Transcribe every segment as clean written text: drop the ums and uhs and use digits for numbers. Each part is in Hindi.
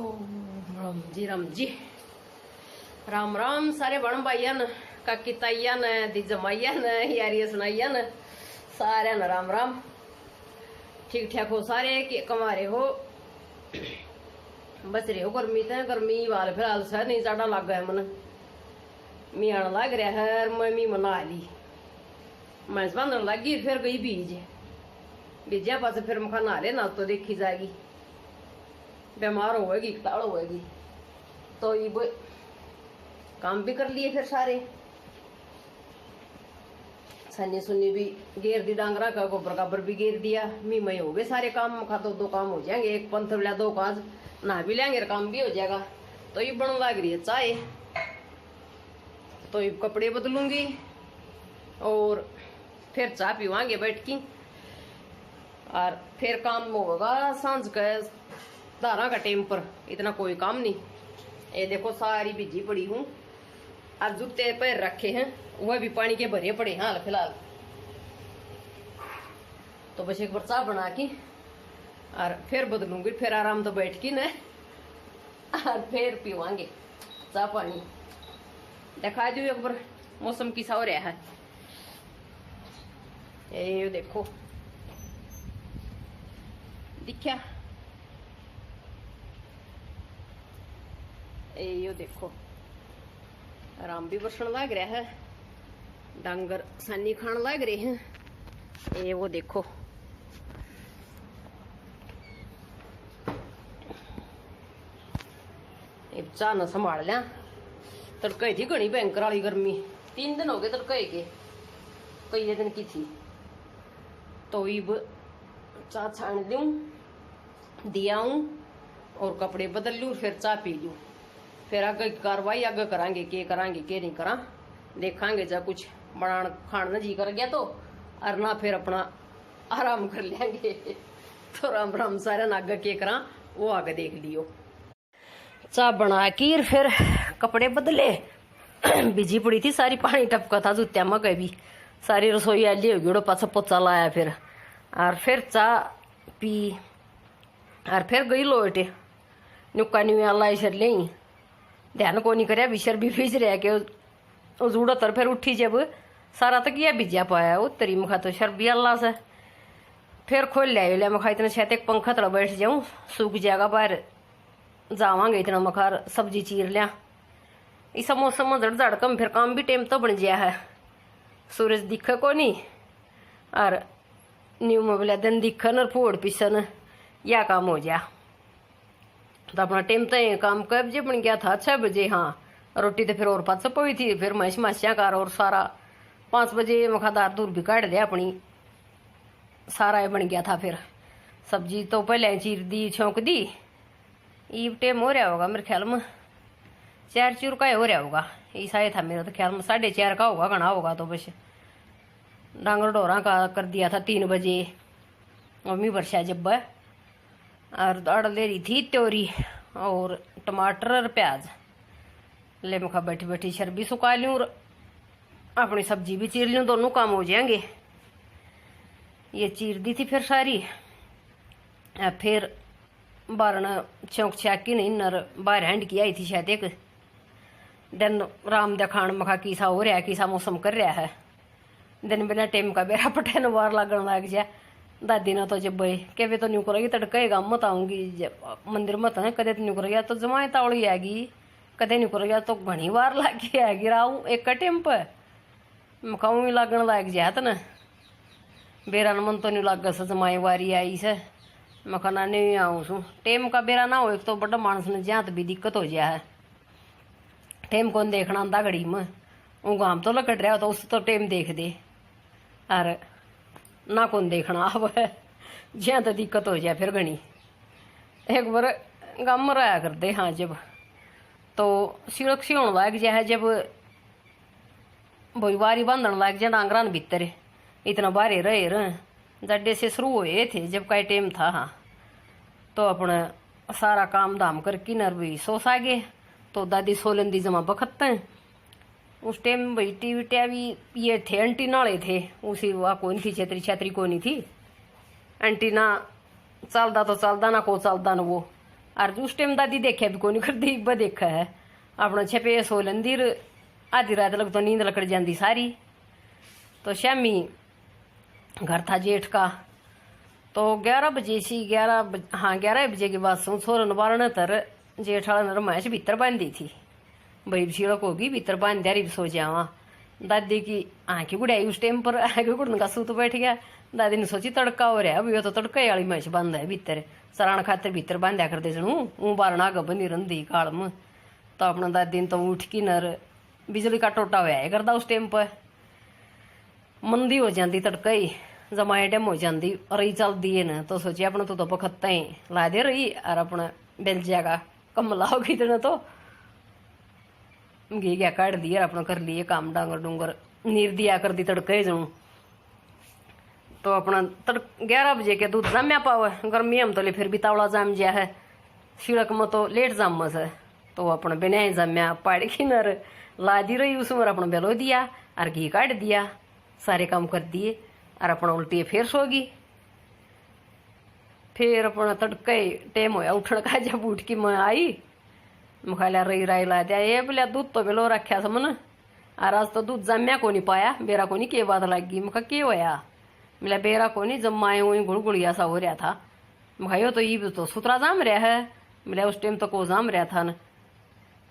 राम जी राम राम सारे बण भाइया न काकी ताइया न दी जमाइया न यारिया सुनाइया न सारे न राम राम। ठीक ठाक हो सारे कि कमारे हो बच रहे हो गर्मी ते गर्मी वाल फिलहाल सर नहीं ज्यादा लग गया मन मी आने लग रहा है मम्मी मना ली मैं बांधन लगी फिर गई बीजा पास फिर मखा नहा ले ना तो देखी जाएगी बीमार होएगी कताड़ होएगी तो ये काम भी कर लिए फिर सारे सन्नी सुन्नी भी घेर दी डांगरा का गोबर काबर भी घेर दिया मी मई हो गए सारे काम मखा दो काम हो जाएंगे एक पंथ बिला दो काज नहा भी लेंगे काम भी हो जाएगा। तो ये बन लग रही है चाय तो ये कपड़े बदलूंगी और फिर चाय पीवांगे बैठ की और फिर काम होगा सांझ का 12 का टाइम पर इतना कोई काम नहीं। ये देखो सारी बिजी पड़ी हूँ आज जूते पैर रखे हैं वह भी पानी के भरे पड़े हाल फिलहाल तो बस एक बार चाय बना के और फिर बदलूंगी फिर आराम तो बैठ की न और फिर पीवांगे चाय पानी। दिखा दू एक बार मौसम किसा हो रहा है ये देखो दिखा यो देखो आराम भी बरसन लग रहा है डांगर सानी खान लग रहे हैं ये वो देखो चाह न संभाल लिया तड़के थी घनी भयंकर वाली गर्मी 3 दिन हो गए तड़के के कई दिन की थी तो अब चाह छान दूं दिया और कपड़े बदल लूँ फिर चाह पी लूँ फिर आगे कार्रवाई आगे करांगे के नहीं करा देखांगे जा कुछ बना खाना जी कर गया तो और ना फिर अपना आराम कर लेंगे। तो राम राम सारे ना आगे के करा वो आगे देख लियो। चाह बना के फिर कपड़े बदले बिजी पड़ी थी सारी पानी टपका था जूत्या में भी सारी रसोई आली होगी उड़ो पाछा पोचा लाया फिर चाह पी और फिर गई लोटे नुक्का न्यू लाई सर ले ध्यान को नहीं करे बिशर भी भीज रहा के जुड़ो तर फिर उठी जब सारा तक यह भिजा पाया उत्तरी मखा तो शर भी अल्लाह से फिर खोल लिया मखा इतना शायद एक पंखा तला बैठ जाऊं सूख जाएगा बाहर जावांगे इतना मखार सब्जी चीर लिया इस मौसम में जड़ कम फिर काम भी टाइम तो बन गया है सूरज दिखे को नहीं और न्यू में बोला दिन दिखन और फोड़ पिसन या काम हो जा तो अपना टाइम तो काम कब बजे बन गया था 6 बजे। हाँ रोटी तो फिर और 5 हुई थी फिर मैश माशिया कार और सारा 5 बजे मखादार दूर भी काट दिया अपनी सारा ये बन गया था। फिर सब्जी तो पहले चीर दी छौंक दी ईव टाइम हो रहा होगा मेरे ख्याल में 4 चूर का हो रहा होगा ऐसा ही था मेरा तो ख्याल में 4:30 का होगा घना होगा तो बस डांगर डोरा का कर दिया था 3 बजे मम्मी वर्षा जब और दाड़ ले रही थी त्योरी और टमाटर और प्याज ले मखा बैठी बैठी शरबी सुखा लूँ और अपनी सब्जी भी चीर लूँ दोनों काम हो जाएंगे। ये चीर दी थी फिर सारी फिर बारना चौंक छाकी नहीं नर बाहर हैंड की आई थी शायद एक दिन राम दे खान मखा किसा हो रहा है किसा मौसम कर रहा है दिन बिना टाइम का बेरा पटेन वार लगन लग जा दादी ना तो जब भाई के तो न्यू करेगी तड़केगा मत आऊंगी मंदिर मत है कदे तो न्यू कर गया तो जमाए तावड़ी आएगी कदे न्यू कर गया तो घनी बार लग के आएगी राहू एक का टाइम पर मखाऊ लगन लग जात ना बेरा मन तो नहीं लग सा जमाए वारी आई से मखाना नहीं आऊँ सू टाइम का बेरा ना हो एक तो बड़ा मानस ने जहाँ भी दिक्कत हो जाए है टाइम कौन देखना आंदा घड़ी में वो गाम तो लकट रहा तो उस तो टाइम देख दे और ना कौन देखना अब जहाँ तो दिक्कत हो जाए फिर घनी एक बार गम रहा कर दे। हाँ जब तो सुरक्षी होने लग जाए जब भाई वारी बांधन लग जाए डांगरान भीतर इतना बारे रहे जड्डे से शुरू हुए थे जब का टाइम था। हाँ तो अपना सारा काम धाम करके नर भी सोस आ गए तो दादी सोलन दी जमा बखत उस टाइम भाई टीवी भी ये थे एंटीना वाले थे उसी वह कौन थी छतरी छतरी को नहीं थी एंटीना चलता तो चलता ना को चलता ना वो और उस टाइम दादी देखा भी कोनी करती ब देखा है अपना छपे सो लेंदी आधी रात लग तो नींद लकड़ जाती सारी। तो शामी घर था जेठ का तो 11 बजे सी 11 बजे के बाद सोरन बारह तर जेठ वाला रमायश भीतर बांधी थी भाई सीड़क होगी भीतर बांध दिया सो जावा। दादी की आंखें गुड़ाई उस टाइम पर आगे गुड़न का सूत बैठ गया। दादी ने सोची तड़का हो रहा है, तो तड़का वाली मैच बांधा है भीतर सराण खातर भीतर बांध्या कर दे जनू बारना आग बनी रही काल में। तो अपना दादी ने तो उठ की नर बिजली का टोटा हुआ करता उस टाइम पर मंदी हो जाती तड़का ही जमाए डैम हो जाती रही चलती है न। तो सोचिए अपना तो पखत्ता ही ला दे रही और अपना बेल जाएगा कमला हो गई तो घी क्या काट दिया अपना कर लिए काम डांगर डूंगर नीर दिया कर दी तड़के जनू। तो अपना 11 बजे के दूध जम्या पावे गर्मी हम तो ले फिर भी तावड़ा जाम जिया है सीड़क में तो लेट जाम है। तो अपना बिना जम्या पाड़ी की नर ला दी रही उसमें अपना बेलो दिया और घी काट दिया सारे काम कर दिए और अपना उल्टी फिर सोगी। फिर अपना तड़के टाइम होया उठने का जब उठ की मैं आई मुखाला रही राई ला दिया ये बोलिया दूध तो बेलो रखा समन और आज तो दूध जम्या को नहीं पाया बेरा को नहीं के बात लगी मुखा के होया मिला बेरा को नहीं जमाए हुई गुड़गुड़िया सा हो रहा था मुखायो तो ये तो सुतरा जाम रहा है मिला उस टाइम तो को जाम रहा था न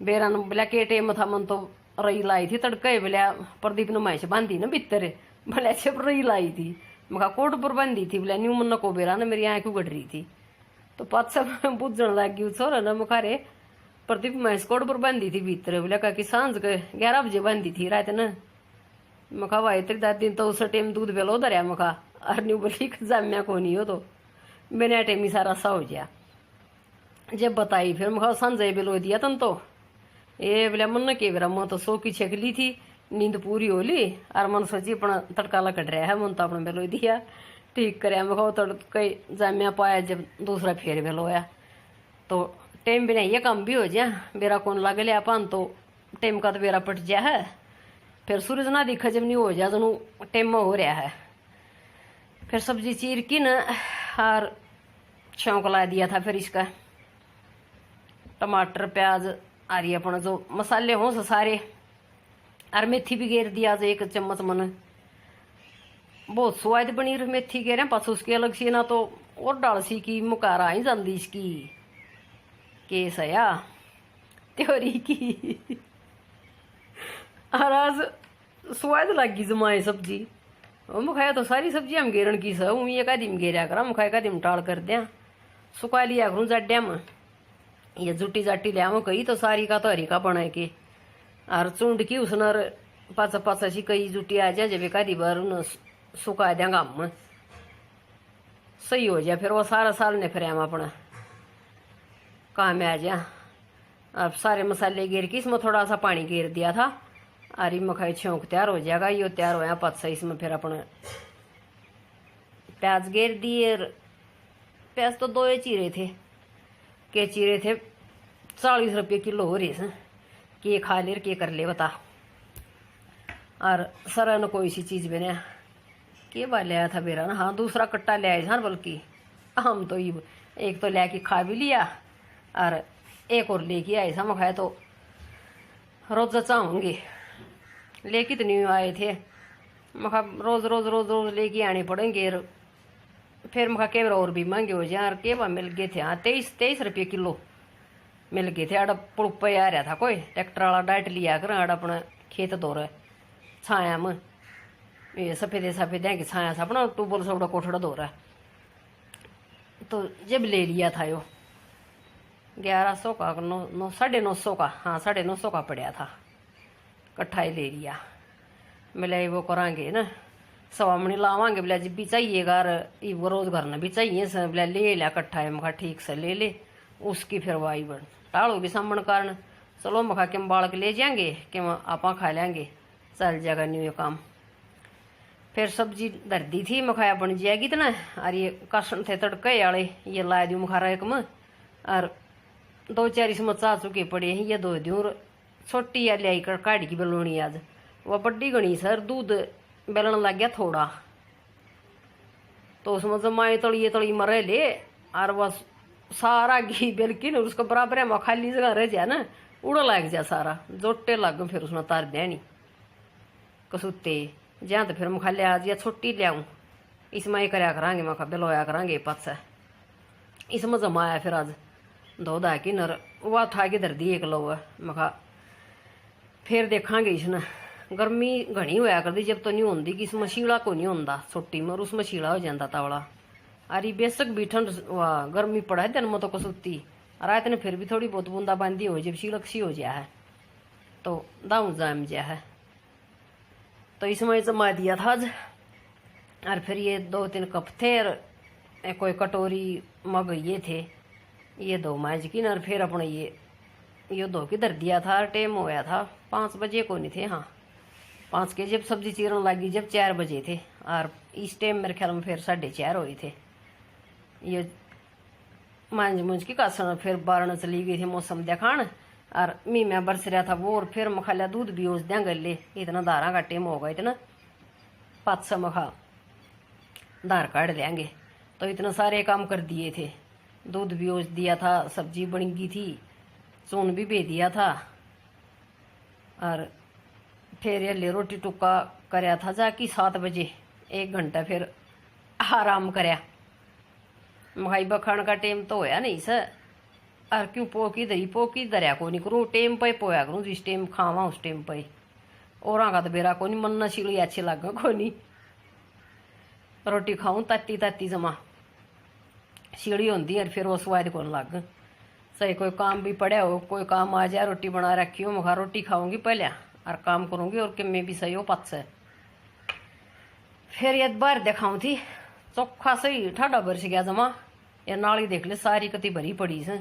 बेरा न बोला के टाइम था मन तो रही लाई थी तड़के बोलिया प्रदीप ने मैच बांधी न भीतर बोला छप रही लाई थी मुखा कोट पर बांधी थी बोला न्यू मन को बेरा न मेरी आंख उगड़ रही थी। तो पत सब बुझन लग गई छोरा न मुखा रे प्रदीप मैच कोट पर बांधी थी भीतर बोला का सांझ के 11 बजे बांधी थी रात न। मखा भाई तेरी दादी तो उस टाइम दूध बेलो धरिया मखा और न्यू बोली जाम्या को नहीं हो तो बिना टाइम ही सारा सा हो गया। जब बताई फिर मखा संजय बेलो दिया तन तो ये बोले मन के बेरा मैं तो सो की छकली थी नींद पूरी हो ली और मन सोची अपना तड़का ला कट रहा है मन तो अपना बेलो दिया ठीक करे मखा तड़के जाम्या पाया जब दूसरा फेर बेलोया तो टाइम बिना ये काम भी हो जाए बेरा कौन लग लिया अपन तो टाइम का तो बेरा पट जा है फिर सूरज ना दिखा जब नहीं हो जा जनू टाइम हो रहा है। फिर सब्जी चीर की न और छौंक ला दिया था फिर इसका टमाटर प्याज और ये अपना जो मसाले हों सो सारे और मेथी भी घेर दिया 1 चम्मच मन बहुत स्वाद बनी मेथी घेर पास उसकी अलग सी ना तो और डाल सी की मुकारा ही जाती इसकी केस है या त्योरी की और आज स्वाद लगी जमाए सब्जी मुखाया तो सारी सब्जी हम घेरन की सऊ एक आदि में घेरा करा मुखाया का दिन टाल कर दिया सुखा लिया करूँ जाड्या में ये जुटी जाटी लिया कही तो सारी का तो हरी का बना के और चूंड की उसनर पाचा पाचा सी कई जुटी आ जाए जब एक आदि बार उन सुखा दिया गाम में सही हो जाए फिर वो सारा साल ने फिर हम अपना काम में आ जाए। अब सारे मसाले घेर के इसमें थोड़ा सा पानी घेर दिया था और ये मखाई छौंक तैयार हो जाएगा ये तैयार होया पाचा इसमें फिर अपना प्याज घेर दिए प्याज तो 2 चीरे थे के चीरे थे 40 रुपये किलो हो रही है के खा ले के कर ले बता। और सरन कोई सी चीज़ बने के बार ले आया था बेरा ना हाँ दूसरा कट्टा ले आए था बल्कि हम तो ये एक तो ले के खा भी लिया और एक और लेके आए था मखाया तो रोज चाहूँगी लेके तो नहीं आए थे मखा रोज रोज रोज रोज लेके आने पड़ेंगे फिर मखा के और भी महंगे हो जाए और के बा मिल गए थे हाँ 23 रुपये किलो मिल गए थे आड़ा पुड़प आ रहा था कोई ट्रैक्टर वाला डाइट लिया कर आड़ा अपना खेत दो रहा छाया में ये सफेद सफेद है कि छाया था अपना टूबल से कोठड़ा दो रहा तो जब ले लिया था यो 1100 का 950 का हाँ 950 का पड़ा था कट्ठा ही ले लिया मिला वो करांगे ना सवामणी लावांगे बोला जब भी चाहिएगा ये वो रोज घर में भी चाहिए सर बोला ले लिया कट्ठा है मखा ठीक से ले ले उसकी फिर वाई बन टाड़ो भी सामन कारण चलो मखा के बाल के ले जाएंगे कि आपा खा लेंगे चल जाएगा न्यू ये काम। फिर सब्जी धर दी थी मखाया बन जाएगी तो ना और ये कसन थे तड़के वाले ये ला दूँ मखारा एक में और 2-4 इसमें चा चुके पड़े हैं ये 2 दूँ छोटी या लियाई कर काट की बेलोनी आज वह बड्डी गणी सर दूध बेलन लग गया थोड़ा तो उसमें जमाए तड़ी मरे ले और बस सारा घी बिल्किन और उसको बराबर में खाली जगह रह जाए ना, उड़ा लग जा सारा जोटे लग, फिर उसमें तार देनी कसूते जहाँ तो फिर मखाले आज या छुट्टी लियाऊं इसमें ही कराया करांगे, मखा बिलोया करांगे पत्स इसमें जमाया फिर आज दो दा की नर वह था कि दर्दी एक लो मखा फिर देखांगे इसने। गर्मी घनी होया करती जब तो नहीं होंगी कि इसमें शीला को नहीं होंदा छुट्टी में, और उसमें शीला हो जाता तावला। अरे बेशक भी ठंड वाह गर्मी पड़ा है दिन में तो कसूती रात ने फिर भी थोड़ी बहुत बूंदा बांदी हो, जब शीलक सी हो जाए है तो दाऊ जाम जा है, तो इसमें जमा दिया था आज। और फिर ये 2-3 कप थे और कोई कटोरी मग ये थे, ये 2 माज की ना। और फिर अपने ये 2 किधर दिया था, टाइम होया था 5 बजे को नहीं थे, हाँ 5 के जब सब्जी चीरन लगी जब 4 बजे थे, और इस टाइम मेरे ख्याल में फिर 4:30 हुए थे। ये मांझ मुंझ की कासन फिर बारण चली गई थी मौसम दिखान, और मी में बरस रहा था वो, और फिर मखाला दूध भी ओस दें गले, इतना दारा का टेम होगा इतना 500 मखा दार काट लेंगे, तो इतना सारे काम कर दिए थे। दूध भी ओस दिया था, सब्जी बन गई थी, चून भी बे दिया था, और फिर ये ले रोटी टुक्का कराया था जाकि 7 बजे 1 घंटा फिर आराम कराया। मखाई बखान का टेम तो होया नहीं सर, और क्यों पोकी दरिया को नहीं करूँ, टेम पे पोया करूँ, जिस टेम खावा उस टेम पे, और का तो बेरा को नहीं मन न शिली अच्छी लगा को नहीं, रोटी खाऊं तत्ती तत्ती जमा सीढ़ी होती और फिर वो स्वाद कौन लग सही। कोई काम भी पड़ा हो, कोई काम आ जाए, रोटी बना रखी हो, मखा रोटी खाऊंगी पहले और काम करूंगी, और मैं भी सही हो पत से। फिर ये बाहर दिखाऊं थी चोखा सही ठाडा बरस गया जमा, ये नाली देख ले सारी कति भरी पड़ी से,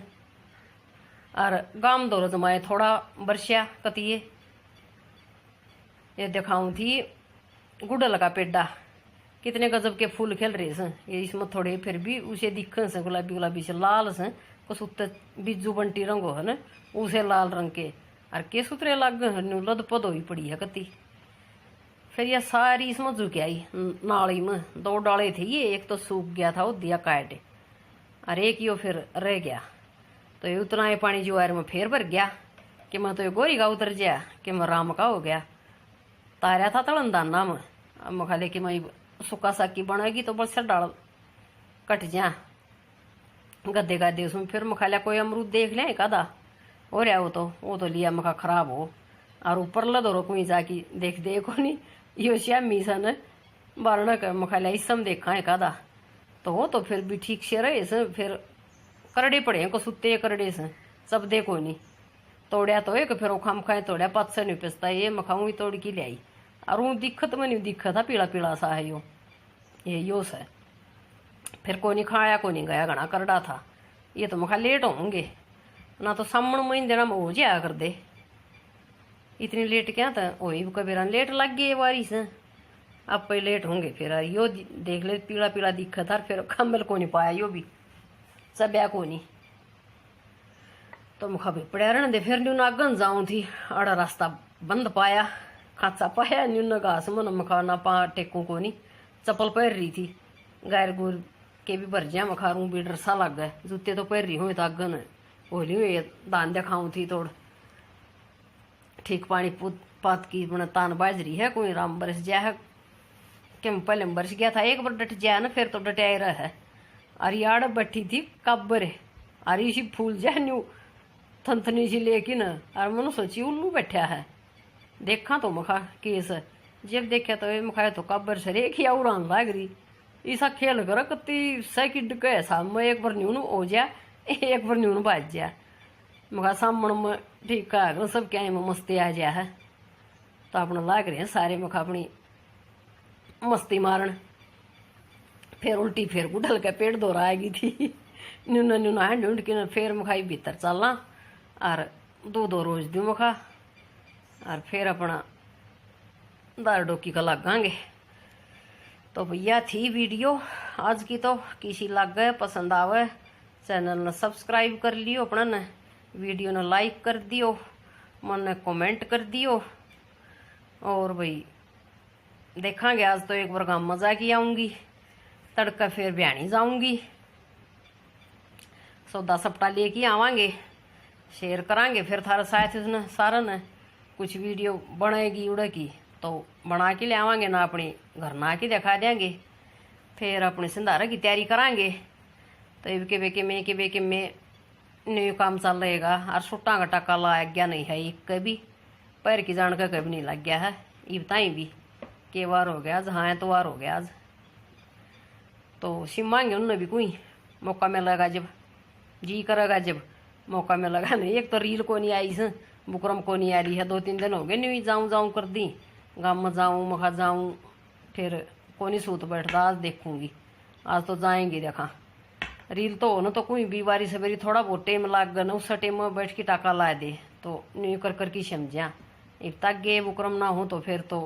और गाम दौर जमाए थोड़ा बरसिया कतिये। ये दिखाऊं थी गुड़ल का पेड्डा, कितने गजब के फूल खिल रहे से, ये इसमें थोड़े फिर भी उसे दिखन से गुलाबी गुलाबी से लाल से, कुछ उत्तर बिज्जू बंटी रंग हो है ना उसे लाल रंग के, और के सुतरे लग लद पद हो पड़ी है कति। फिर यह सारी इसमें झुक आई नाली में, 2 डाले थे ये, एक तो सूख गया था वो दिया काट, और एक यो फिर रह गया, तो ये उतना ही पानी जुआर में फिर भर गया कि मैं तो ये गोरी का उतर गया कि मैं राम का हो गया। तारा था तड़न दाना में, अब मैं खाले कि मैं सुखा साकी बनेगी तो बस डाल कट जा गद्दे गद्दे उसमें। फिर मखाला कोई अमरूद देख लें कदा हो रहा वो तो लिया मखा खराब हो, और ऊपर लदो कोई जाकी देख दे को नहीं यो श्यामी सन बारना कर मखाला इसम देखा है कदा, तो वो तो फिर भी ठीक से रहे से, फिर करड़े पड़े हैं को सुते करड़े से सब देखो नहीं तोड़या तो एक फिर वो खाम खाए तोड़या 500 नहीं पिसता, ये मखाऊ ही तोड़ की लाई, और वो दिक्कत में नहीं दिखा था पीला पीला सा है यो से। फिर को नहीं खाया को नहीं गया घना करड़ा था, ये तो मखा लेट होंगे ना, तो सामण महीने देना हो जाया कर दे, इतनी लेट क्या था वही कभी लेट लग गई बारी से, अब पे लेट होंगे। फिर यो देख ले पीला पीला दिखा था, फिर खम्बल को नहीं पाया यो भी सब को नहीं, तो मुखा भी पड़ा रहने दे। फिर न्यू नागन जाऊं थी, आड़ा रास्ता बंद पाया, खाचा पाया न्यू न घास मन मखा ना पा टेकू को नहीं, चप्पल पहन रही थी, गैर गुर के भी भर जा मखारू भी डर सा लग गए, जूते तो पहन रही हूँ तो अगन होली हुई दान दिखाऊं थी तोड़ ठीक पानी पात की बना तान बाज रही है, कोई राम बरस जा है कि पहले बरस गया था एक बार डट जाए ना, फिर तो डटाया रहा है। अरे यार बैठी थी कब्बर अरे इसी फूल जा न्यू थनथनी सी लेकिन, और मैंने सोची उल्लू बैठा है, देखा तो मखा केस, जब देखा तो ये मखाया तो कब्बर से रेख या उड़ान लाग रही, ऐसा खेल कर कति सेकंड के हिसाब में एक बार न्यून हो जा एक बार न्यून बाज जा, मखा सामने में ठीक है सब क्या में मस्ती आ जा है, तो अपना लाग रहे हैं सारे मखा अपनी मस्ती मारन। फिर उल्टी फिर गुडल के पेट दौरा आएगी थी न्यूना न्यूना ढूंढ के फिर मखाई भीतर चलना, और 2 रोज दू मखा, और फिर अपना दार डोकी का लगांगे। तो भैया थी वीडियो आज की, तो किसी लग गए पसंद आवे चैनल ने सब्सक्राइब कर लियो, अपना ने वीडियो ने लाइक कर दियो, मन ने कमेंट कर दियो, और भाई देखांगे आज तो एक बार गाँव मजा की आऊँगी, तड़का फिर ब्याणी जाऊँगी, सौदा सपटा लेके आवांगे, शेयर करांगे फिर थारे साथ उसने सारा ने कुछ वीडियो बनेगी उड़े की तो बना के ले आवांगे ना, अपने घर ना के दिखा देंगे। फिर अपने संधारा की तैयारी करांगे। तो इबके बेके में न्यू काम चल रहेगा। और सुट्टा का टक्का लाग गया नहीं है एक कभी, पैर की जान का कभी नहीं लग गया है। ये बताई भी के वार हो गया आज, हाँ एतवार हो गया आज। तो सिमांगे उन्हें भी कोई मौका मिलेगा जब, जी करेगा जब मौका मिलेगा। नहीं एक तो रील को नहीं आई से, बुकरम को नहीं आ रही है, 2-3 दिन हो गए नहीं जाऊँ कर दी। गाँव में जाऊँ मखा जाऊँ, फिर को नहीं सूत बैठता। आज देखूंगी, आज तो जाएंगे। देखा रील तो हो ना, तो कोई बीमारी सवेरी थोड़ा बहुत टाइम लाग गया ना, उस टाइम में बैठ के टाका ला दे तो न्यू कर करके समझा। इब तक गे बुकरम ना हो तो फिर तो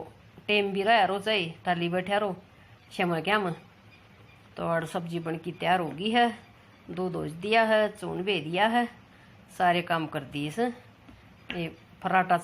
टाइम भी रहा रो चाहिए, टाली बैठा रो समय क्या में। तो और सब्जी बन की तैयार होगी है, दूध धोज दिया है, चून भे दिया है, सारे काम कर दिए से। ये पराठा